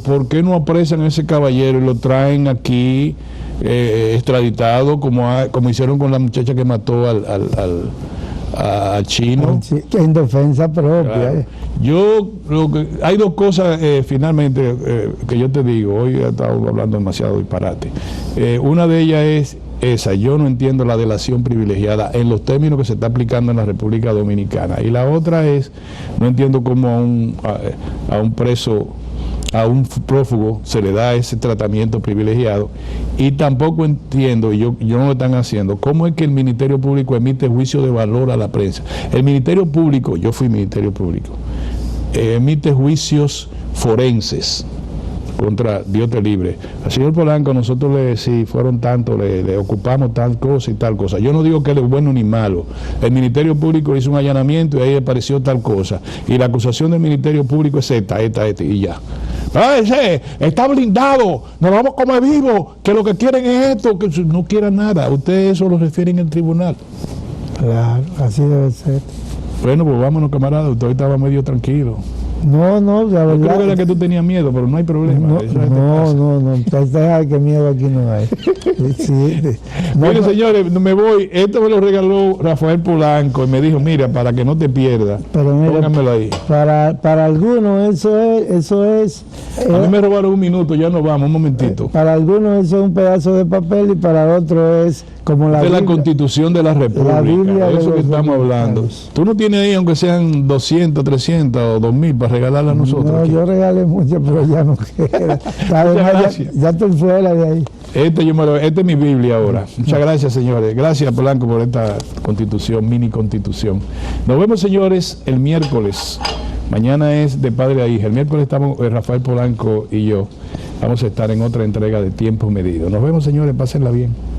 ¿por qué no apresan a ese caballero y lo traen aquí extraditado como hicieron con la muchacha que mató al chino?
Que en defensa propia.
Claro. Hay dos cosas finalmente que yo te digo, hoy he estado hablando demasiado disparate. Una de ellas es esa, yo no entiendo la delación privilegiada en los términos que se está aplicando en la República Dominicana. Y la otra es, no entiendo cómo a un preso, a un prófugo se le da ese tratamiento privilegiado, y tampoco entiendo, y yo no lo están haciendo, cómo es que el Ministerio Público emite juicio de valor a la prensa. El Ministerio Público, yo fui Ministerio Público, emite juicios forenses contra Dios te libre. Al señor Polanco nosotros si fueron tantos, le ocupamos tal cosa y tal cosa. Yo no digo que él es bueno ni malo. El Ministerio Público hizo un allanamiento y ahí apareció tal cosa. Y la acusación del Ministerio Público es esta y ya. Ese está blindado, nos vamos a comer vivos, que lo que quieren es esto, que no quieran nada. Ustedes eso lo refieren en el tribunal.
Claro, así debe ser.
Bueno, pues vámonos, camarada, usted estaba medio tranquilo.
No, la verdad.
Yo creo que era que tú tenías miedo, pero no hay problema.
No, que miedo aquí no hay.
Mire, señores, me voy. Esto me lo regaló Rafael Polanco y me dijo, mira, para que no te pierdas, póngamelo ahí.
Para algunos eso es
a mí me robaron un minuto, ya nos vamos, un momentito.
Para algunos eso es un pedazo de papel y para otros es como la Biblia,
la Constitución de la República, de eso que estamos hablando. Tú no tienes ahí, aunque sean 200, 300 o 2000 para regalarla a nosotros.
No, aquí. Yo regalé mucho, pero ya no queda. ya estoy fuera de ahí.
Esta es mi Biblia ahora. Muchas gracias, señores. Gracias, Polanco, por esta constitución, mini constitución. Nos vemos, señores, el miércoles. Mañana es de padre a hija. El miércoles estamos Rafael Polanco y yo. Vamos a estar en otra entrega de Tiempos Medidos. Nos vemos, señores. Pásenla bien.